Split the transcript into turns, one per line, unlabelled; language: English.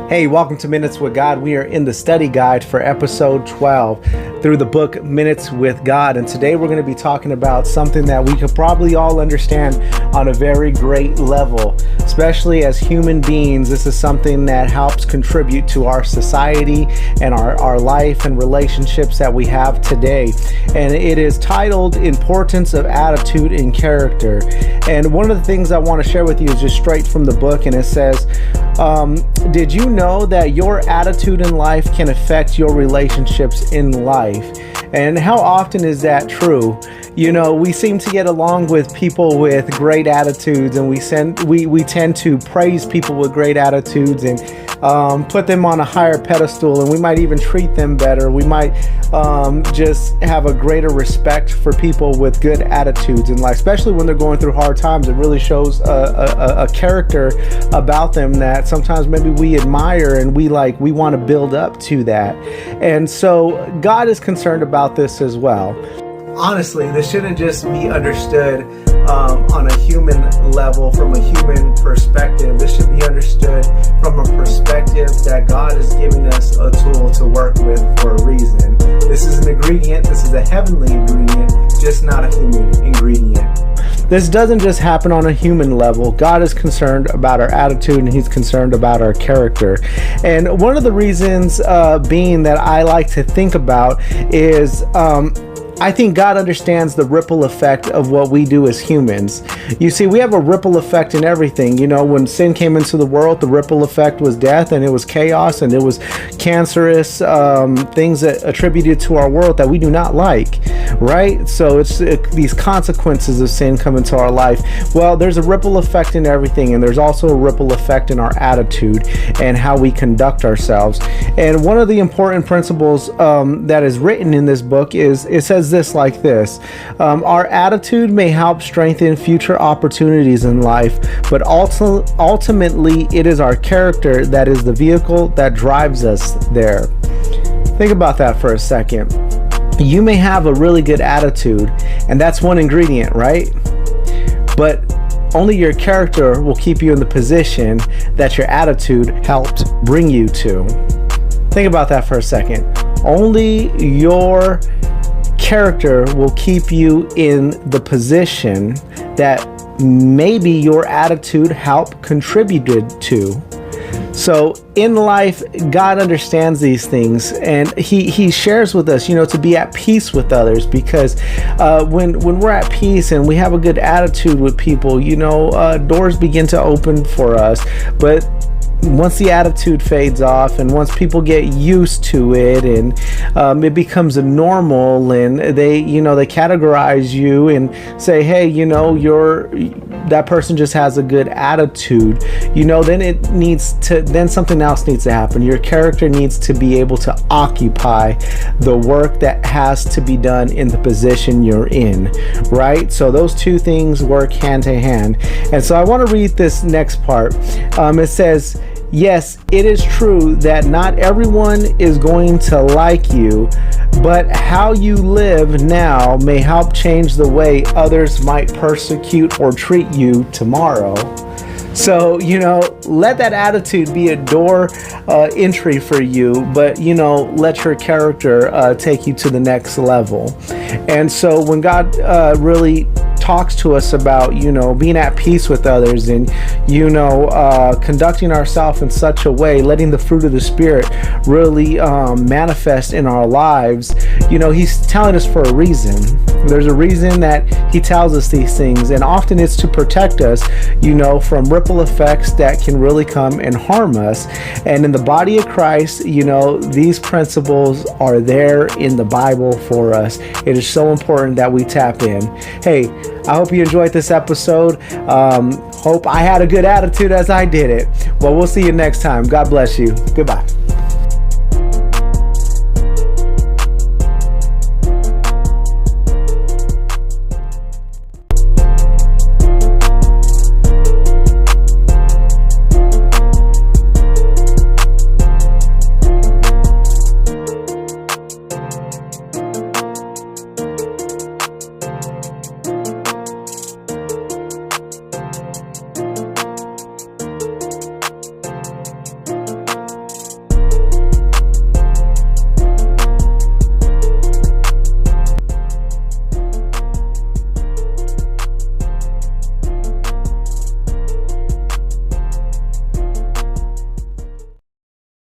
Hey, welcome to Minutes with God. We are in the study guide for episode 12 through the book Minutes with God. And today we're going to be talking about something that we could probably all understand on a very great level, especially as human beings. This is something that helps contribute to our society and our life and relationships that we have today. And it is titled Importance of Attitude and Character. And one of the things I want to share with you is just straight from the book. And it says, did you know that your attitude in life can affect your relationships in life? And how often is that true? You know, we seem to get along with people with great attitudes, and we tend to praise people with great attitudes and put them on a higher pedestal, and we might even treat them better. We might just have a greater respect for people with good attitudes in life, especially when they're going through hard times. It really shows a character about them that sometimes maybe we admire and we want to build up to that. And so God is concerned about this as well. Honestly, this shouldn't just be understood on a human level, from a human perspective. This should be understood from a perspective that God is giving us a tool to work with for a reason. This is an ingredient. This is a heavenly ingredient, just not a human ingredient. This doesn't just happen on a human level. God is concerned about our attitude, and He's concerned about our character. And one of the reasons being that I like to think about is I think God understands the ripple effect of what we do as humans. You see, we have a ripple effect in everything. You know, when sin came into the world, the ripple effect was death, and it was chaos, and it was cancerous things that attributed to our world that we do not like, right? So it's these consequences of sin come into our life. Well, there's a ripple effect in everything, and there's also a ripple effect in our attitude and how we conduct ourselves. And one of the important principles that is written in this book is, it says this like this: our attitude may help strengthen future opportunities in life, but ultimately it is our character that is the vehicle that drives us there. Think about that for a second. You may have a really good attitude, and that's one ingredient, right? But only your character will keep you in the position that your attitude helped bring you to. Think about that for a second. Only your character will keep you in the position that maybe your attitude helped contributed to. So in life, God understands these things, and he shares with us, to be at peace with others, because when we're at peace and we have a good attitude with people, doors begin to open for us. But once the attitude fades off, and once people get used to it, and it becomes a normal, and they categorize you and say, hey, that person just has a good attitude, then something else needs to happen. Your character needs to be able to occupy the work that has to be done in the position you're in, right? So those two things work hand to hand. And so I want to read this next part. It says, yes, it is true that not everyone is going to like you, but how you live now may help change the way others might persecute or treat you tomorrow. So, let that attitude be a door entry for you, but, let your character take you to the next level. And so when God really talks to us about, being at peace with others, and, conducting ourselves in such a way, letting the fruit of the Spirit really manifest in our lives, He's telling us for a reason. There's a reason that He tells us these things, and often it's to protect us, from ripple effects that can really come and harm us. And in the body of Christ, these principles are there in the Bible for us. It is so important that we tap in. Hey, I hope you enjoyed this episode. Hope I had a good attitude as I did it. Well, we'll see you next time. God bless you. Goodbye.